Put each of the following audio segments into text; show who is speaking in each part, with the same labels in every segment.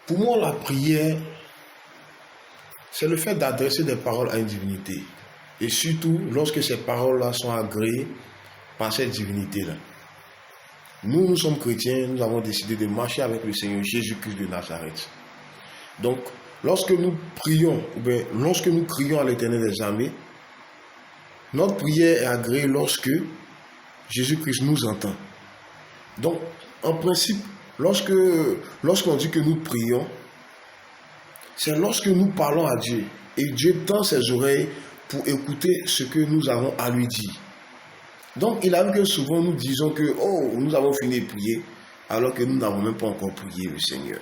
Speaker 1: Pour moi, la prière, c'est le fait d'adresser des paroles à une divinité. Et surtout, lorsque ces paroles-là sont agréées par cette divinité-là. Nous sommes chrétiens, nous avons décidé de marcher avec le Seigneur Jésus-Christ de Nazareth. Donc, lorsque nous prions, ou bien lorsque nous crions à l'Éternel des armées, notre prière est agréée lorsque Jésus-Christ nous entend. Donc, en principe, lorsqu'on dit que nous prions, c'est lorsque nous parlons à Dieu. Et Dieu tend ses oreilles pour écouter ce que nous avons à lui dire. Donc, il arrive que souvent nous disons que, oh, nous avons fini de prier, alors que nous n'avons même pas encore prié le Seigneur.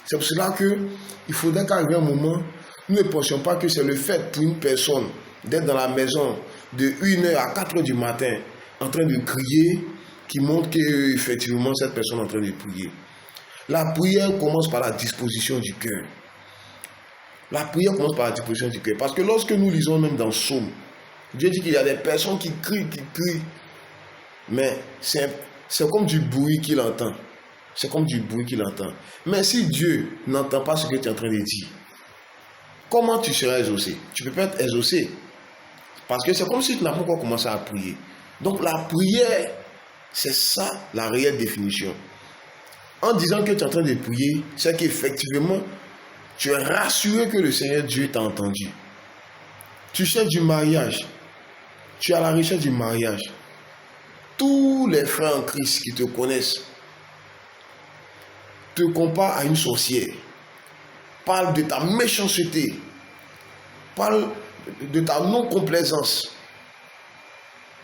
Speaker 1: C'est pour cela qu'il faudrait qu'arrive un moment, nous ne pensions pas que c'est le fait pour une personne d'être dans la maison de 1h à 4h du matin en train de crier qui montre qu'effectivement cette personne est en train de prier. La prière commence par la disposition du cœur. La prière commence par la disposition du cœur. Parce que lorsque nous lisons même dans le psaume, Dieu dit qu'il y a des personnes qui crient, mais c'est comme du bruit qu'il entend. C'est comme du bruit qu'il entend. Mais si Dieu n'entend pas ce que tu es en train de dire, comment tu seras exaucé? Tu ne peux pas être exaucé. Parce que c'est comme si tu n'as pas encore commencé à prier. Donc la prière, c'est ça la réelle définition. En disant que tu es en train de prier, c'est qu'effectivement, tu es rassuré que le Seigneur Dieu t'a entendu. Tu cherches du mariage. Tu es à la recherche du mariage. Tous les frères en Christ qui te connaissent te comparent à une sorcière. Parlent de ta méchanceté. Parlent de ta non-complaisance.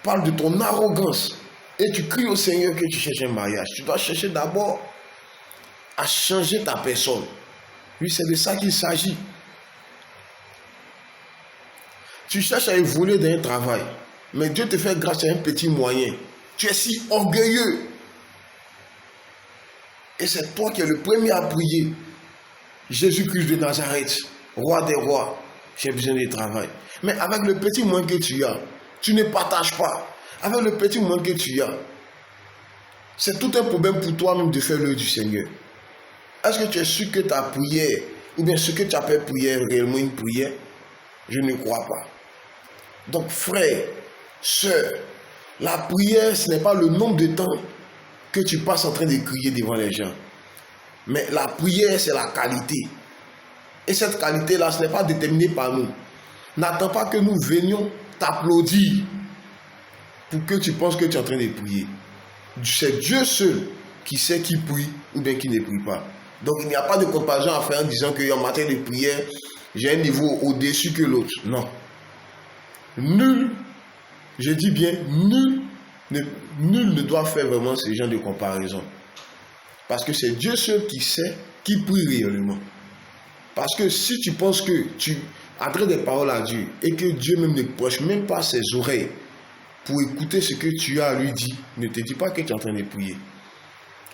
Speaker 1: Parlent de ton arrogance. Et tu cries au Seigneur que tu cherches un mariage. Tu dois chercher d'abord à changer ta personne. Oui, c'est de ça qu'il s'agit. Tu cherches à évoluer dans un travail. Mais Dieu te fait grâce à un petit moyen. Tu es si orgueilleux. Et c'est toi qui es le premier à prier. Jésus-Christ de Nazareth, roi des rois, j'ai besoin de travail. Mais avec le petit moyen que tu as, tu ne partages pas. Avec le petit moyen que tu as, c'est tout un problème pour toi-même de faire l'œuvre du Seigneur. Est-ce que tu es sûr que ta prière, ou bien ce que tu appelles prière, réellement une prière? Je ne crois pas. Donc frère, sœur, la prière, ce n'est pas le nombre de temps que tu passes en train de crier devant les gens. Mais la prière, c'est la qualité. Et cette qualité-là, ce n'est pas déterminé par nous. N'attends pas que nous venions t'applaudir pour que tu penses que tu es en train de prier. C'est Dieu seul qui sait qui prie ou bien qui ne prie pas. Donc il n'y a pas de comparaison à faire en disant qu'en matière de prière, j'ai un niveau au-dessus que l'autre. Non. Nul, je dis bien nul ne doit faire vraiment ce genre de comparaison. Parce que c'est Dieu seul qui sait qui prie réellement. Parce que si tu penses que tu adresses des paroles à Dieu et que Dieu même ne prêche même pas ses oreilles pour écouter ce que tu as à lui dire, ne te dis pas que tu es en train de prier.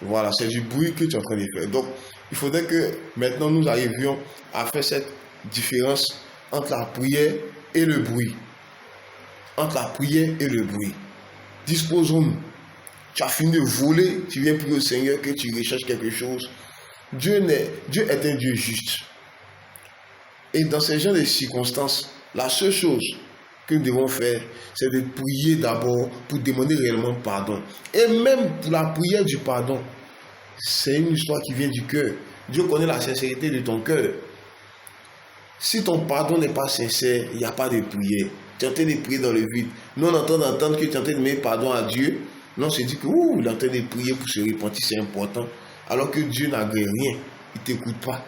Speaker 1: Voilà, c'est du bruit que tu es en train de faire. Donc, il faudrait que maintenant nous arrivions à faire cette différence entre la prière et le bruit. Entre la prière et le bruit. Disposons-nous. Tu as fini de voler, tu viens prier au Seigneur que tu recherches quelque chose. Dieu est un Dieu juste. Et dans ces genres de circonstances, la seule chose que nous devons faire, c'est de prier d'abord pour demander réellement pardon. Et même pour la prière du pardon, c'est une histoire qui vient du cœur. Dieu connaît la sincérité de ton cœur. Si ton pardon n'est pas sincère, il n'y a pas de prière. Tu es en train de prier dans le vide. Nous, on entend d'entendre que tu es en train de demander pardon à Dieu. Non, on se dit que il est en train de prier pour se repentir, c'est important. Alors que Dieu n'agrée rien. Il ne t'écoute pas.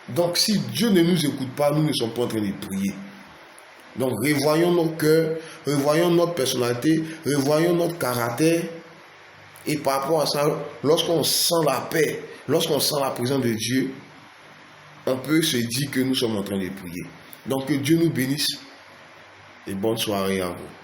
Speaker 1: Donc, si Dieu ne nous écoute pas, nous ne sommes pas en train de prier. Donc, revoyons nos cœurs, revoyons notre personnalité, revoyons notre caractère. Et par rapport à ça, lorsqu'on sent la paix, lorsqu'on sent la présence de Dieu, on peut se dire que nous sommes en train de prier. Donc, que Dieu nous bénisse et bonne soirée à vous.